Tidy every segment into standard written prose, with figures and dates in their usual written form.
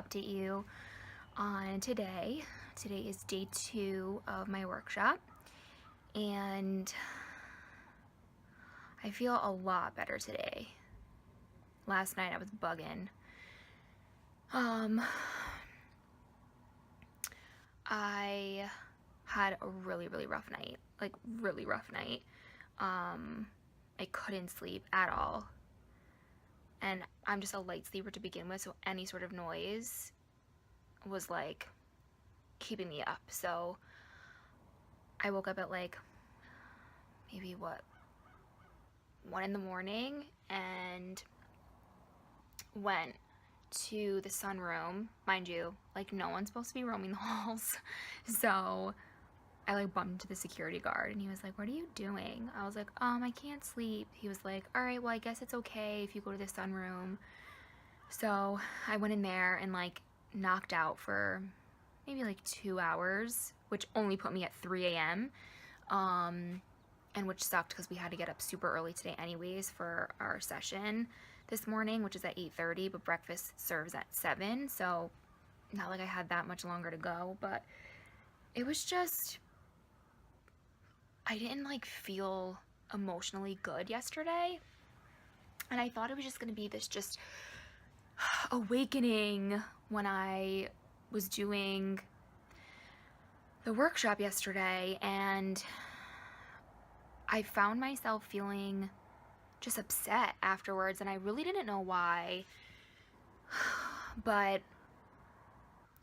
update you on today. Today is day 2 of my workshop, and I feel a lot better today. Last night I was bugging. I had a really rough night, like really rough night. I couldn't sleep at all, and I'm just a light sleeper to begin with, so any sort of noise was like keeping me up. So I woke up at like maybe 1 in the morning and went to the sunroom. Mind you, like, no one's supposed to be roaming the halls. So I like bumped into the security guard and he was like, "What are you doing?" I was like, I can't sleep." He was like, "All right, well, I guess it's okay if you go to the sunroom." So I went in there and like knocked out for maybe like 2 hours, which only put me at 3 a.m. And which sucked because we had to get up super early today anyways for our session this morning, which is at 8:30, but breakfast serves at 7, so not like I had that much longer to go. But it was just, I didn't like feel emotionally good yesterday, and I thought it was just going to be this just awakening when I was doing the workshop yesterday, and I found myself feeling just upset afterwards, and I really didn't know why, but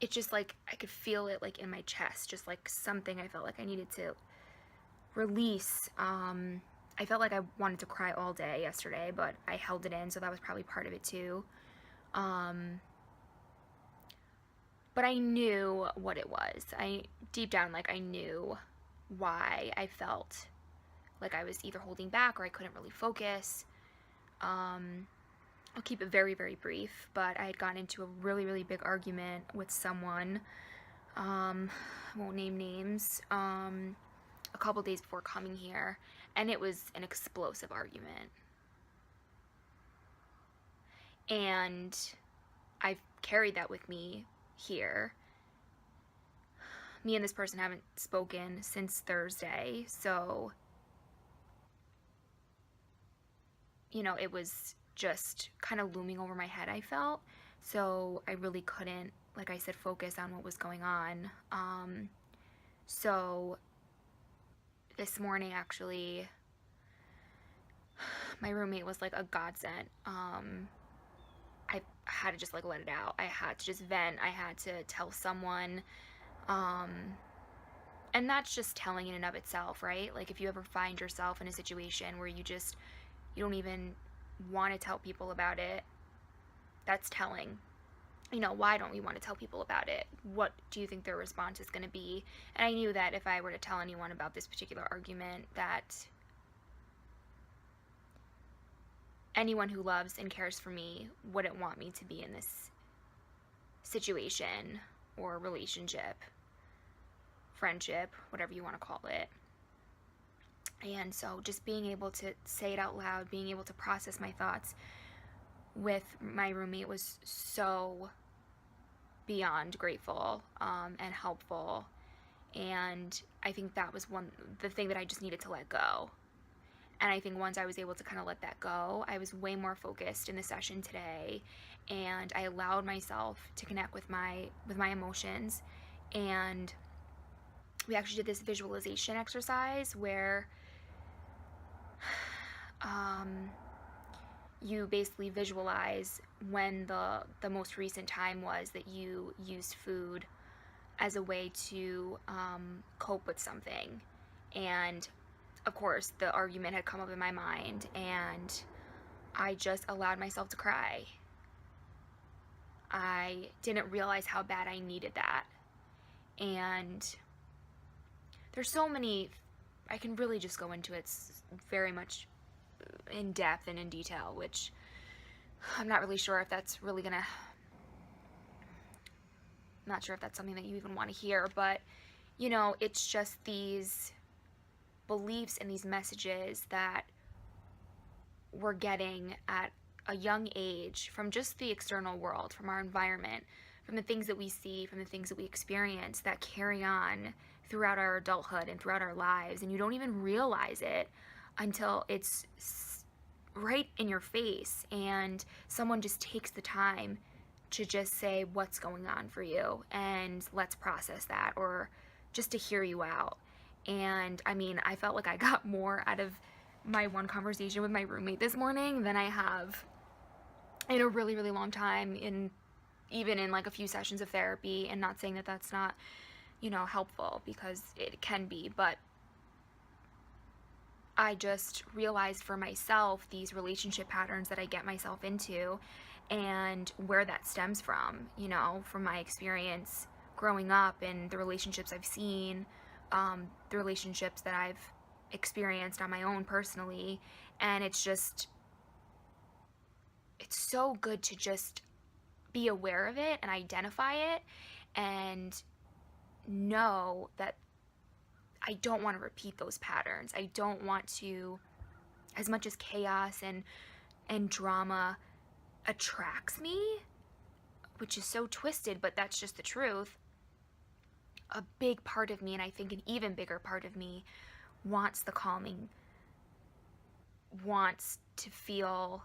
it just like, I could feel it like in my chest, just like something I felt like I needed to release. I felt like I wanted to cry all day yesterday, but I held it in, so that was probably part of it too. But I knew what it was. Deep down, like, I knew why I felt like I was either holding back or I couldn't really focus. I'll keep it very brief, but I had gotten into a really big argument with someone, I won't name names, a couple days before coming here, and it was an explosive argument. And I've carried that with me here. Me and this person haven't spoken since Thursday, so, you know, it was just kind of looming over my head, I felt. So I really couldn't, like I said, focus on what was going on. So this morning, actually, my roommate was like a godsend. I had to just like let it out. I had to just vent. I had to tell someone. And that's just telling in and of itself, right? Like, if you ever find yourself in a situation where you don't even want to tell people about it, that's telling. You know, why don't we want to tell people about it? What do you think their response is going to be? And I knew that if I were to tell anyone about this particular argument, that anyone who loves and cares for me wouldn't want me to be in this situation or relationship, friendship, whatever you want to call it. And so just being able to say it out loud, being able to process my thoughts with my roommate was so beyond grateful and helpful. And I think that was the thing that I just needed to let go. And I think once I was able to kind of let that go, I was way more focused in the session today, and I allowed myself to connect with my emotions. And we actually did this visualization exercise where you basically visualize when the most recent time was that you used food as a way to cope with something. And of course, the argument had come up in my mind, and I just allowed myself to cry. I didn't realize how bad I needed that. And there's so many, I can really just go into it very much in depth and in detail, which I'm not really sure if that's not sure if that's something that you even want to hear. But, you know, it's just these beliefs and these messages that we're getting at a young age from just the external world, from our environment, from the things that we see, from the things that we experience that carry on throughout our adulthood and throughout our lives, and you don't even realize it until it's right in your face and someone just takes the time to just say what's going on for you and let's process that, or just to hear you out. And I mean, I felt like I got more out of my one conversation with my roommate this morning than I have in a really, really long time, even in like a few sessions of therapy. And not saying that that's not, helpful, because it can be, but I just realized for myself these relationship patterns that I get myself into and where that stems from my experience growing up and the relationships I've seen, the relationships that I've experienced on my own personally. And it's so good to just be aware of it and identify it and know that I don't want to repeat those patterns. I don't want to, as much as chaos and drama attracts me, which is so twisted, but that's just the truth. A big part of me, and I think an even bigger part of me, wants the calming, wants to feel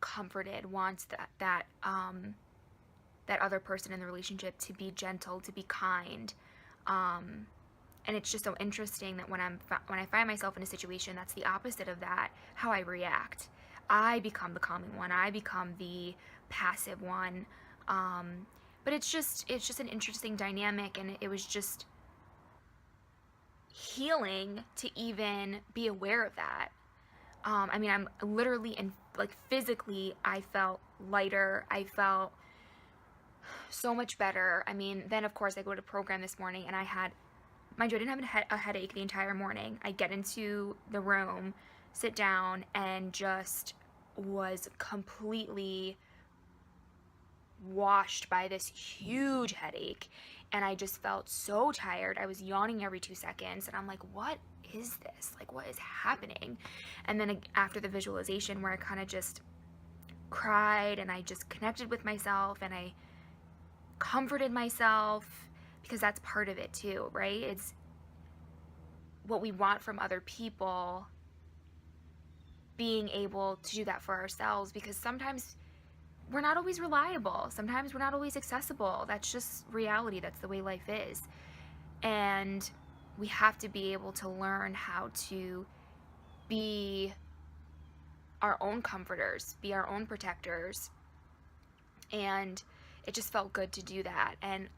comforted, wants that other person in the relationship to be gentle, to be kind. And it's just so interesting that when I find myself in a situation that's the opposite of that, how I react. I become the calming one. I become the passive one. But it's just an interesting dynamic, and it was just healing to even be aware of that. I mean, I'm literally and like physically, I felt lighter. I felt so much better. I mean, then of course I go to program this morning, and mind you, I didn't have a headache the entire morning. I get into the room, sit down, and just was completely washed by this huge headache. And I just felt so tired. I was yawning every 2 seconds, and I'm like, what is this? Like, what is happening? And then after the visualization, where I kind of just cried and I just connected with myself and I comforted myself, because that's part of it too, right? It's what we want from other people, being able to do that for ourselves, because sometimes we're not always reliable. Sometimes we're not always accessible. That's just reality. That's the way life is. And we have to be able to learn how to be our own comforters, be our own protectors. And it just felt good to do that. And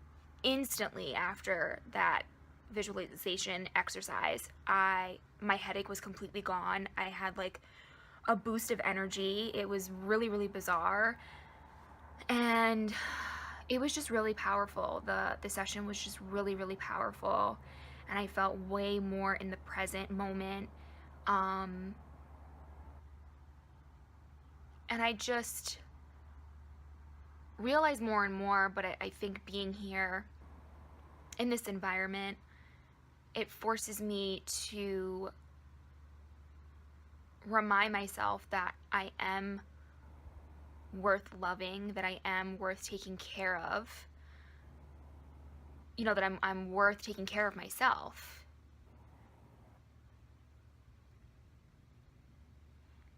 instantly after that visualization exercise, my headache was completely gone. I had like a boost of energy. It was really, really bizarre. And it was just really powerful. The session was just really, really powerful. And I felt way more in the present moment. And I just realized more and more, but I think being here in this environment, it forces me to remind myself that I am worth loving, that I am worth taking care of, that I'm worth taking care of myself.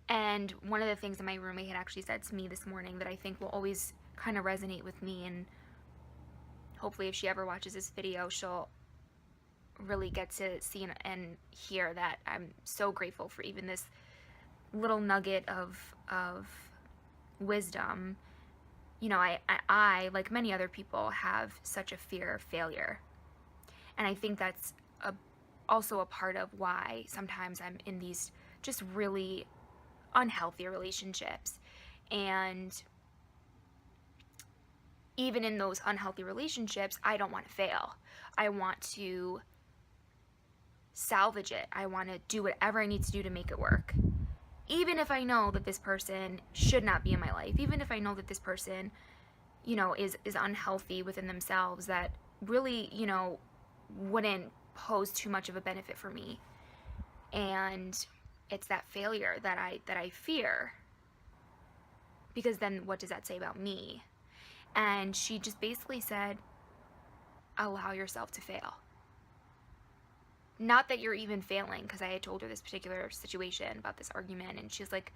And one of the things that my roommate had actually said to me this morning that I think will always kind of resonate with me, and hopefully if she ever watches this video, she'll really get to see and hear that I'm so grateful for even this little nugget of wisdom. I like many other people, have such a fear of failure. And I think that's also a part of why sometimes I'm in these just really unhealthy relationships. And even in those unhealthy relationships, I don't want to fail. I want to salvage it. I want to do whatever I need to do to make it work. Even if I know that this person should not be in my life, even if I know that this person, is unhealthy within themselves, that really, wouldn't pose too much of a benefit for me. And it's that failure that I fear, because then what does that say about me? And she just basically said, allow yourself to fail. Not that you're even failing, because I had told her this particular situation about this argument, and she's like,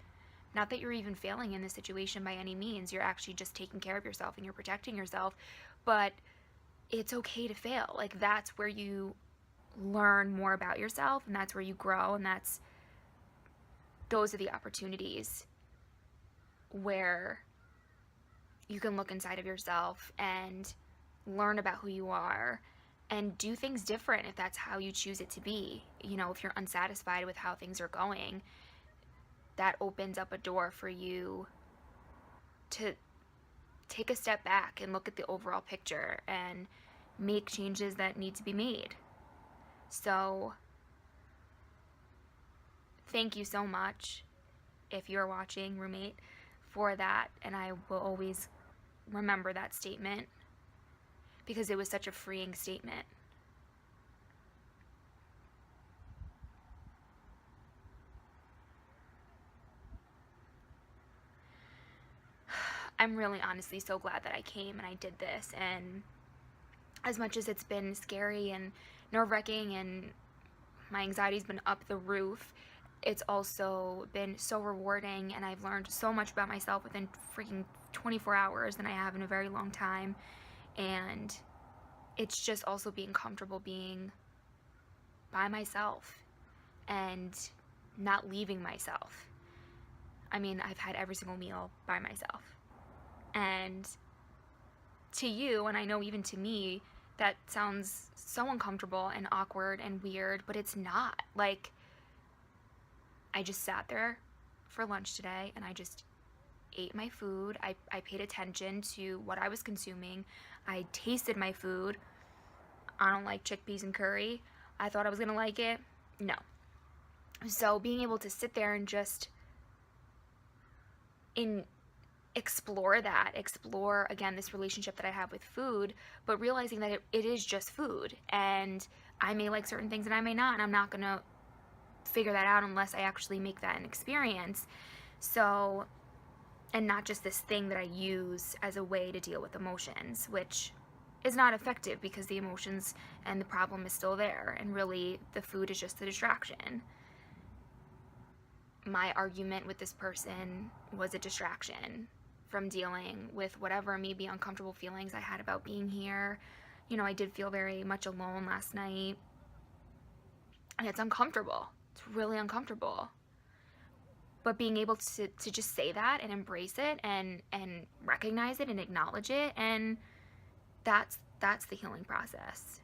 not that you're even failing in this situation by any means. You're actually just taking care of yourself and you're protecting yourself. But it's okay to fail. Like, that's where you learn more about yourself, and that's where you grow, and those are the opportunities where you can look inside of yourself and learn about who you are and do things different if that's how you choose it to be. You know, if you're unsatisfied with how things are going, that opens up a door for you to take a step back and look at the overall picture and make changes that need to be made. So thank you so much, if you're watching, roommate, for that. And I will always remember that statement because it was such a freeing statement. I'm really honestly so glad that I came and I did this. And as much as it's been scary and nerve-wracking and my anxiety's been up the roof, it's also been so rewarding, and I've learned so much about myself within freaking 24 hours than I have in a very long time. And it's just also being comfortable being by myself and not leaving myself. I mean, I've had every single meal by myself. And to you, and I know even to me, that sounds so uncomfortable and awkward and weird, but it's not. Like, I just sat there for lunch today and I just ate my food. I paid attention to what I was consuming. I tasted my food. I don't like chickpeas and curry. I thought I was gonna like it. No. So being able to sit there and just explore again this relationship that I have with food, but realizing that it is just food, and I may like certain things and I may not, and I'm not gonna figure that out unless I actually make that an experience. So, and not just this thing that I use as a way to deal with emotions, which is not effective because the emotions and the problem is still there, and really the food is just the distraction. My argument with this person was a distraction from dealing with whatever maybe uncomfortable feelings I had about being here. You know, I did feel very much alone last night, and it's uncomfortable. It's really uncomfortable. But being able to just say that and embrace it and recognize it and acknowledge it, and that's the healing process,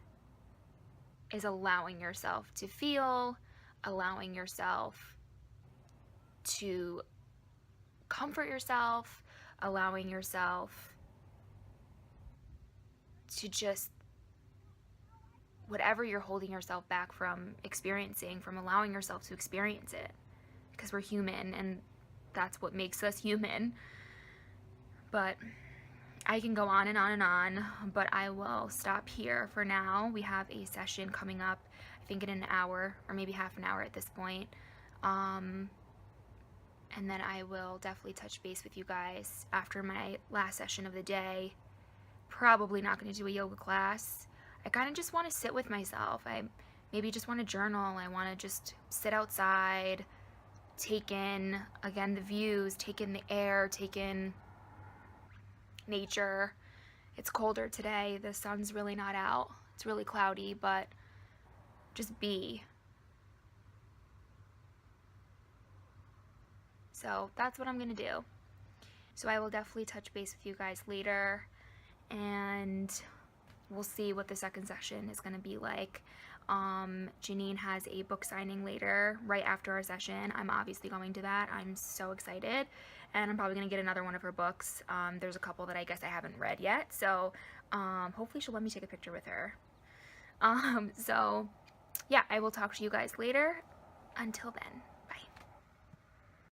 is allowing yourself to feel, allowing yourself to comfort yourself, allowing yourself to just, whatever you're holding yourself back from experiencing, from allowing yourself to experience it, because we're human and that's what makes us human. But I can go on and on and on, but I will stop here for now. We have a session coming up, I think in an hour, or maybe half an hour at this point. And then I will definitely touch base with you guys after my last session of the day. Probably not going to do a yoga class. I kind of just want to sit with myself. I maybe just want to journal. I want to just sit outside, take in, again, the views, take in the air, take in nature. It's colder today. The sun's really not out. It's really cloudy, but just be. So that's what I'm going to do. So I will definitely touch base with you guys later, and we'll see what the second session is going to be like. Janine has a book signing later, right after our session. I'm obviously going to that. I'm so excited, and I'm probably going to get another one of her books. There's a couple that I guess I haven't read yet, so hopefully she'll let me take a picture with her. So yeah, I will talk to you guys later. Until then.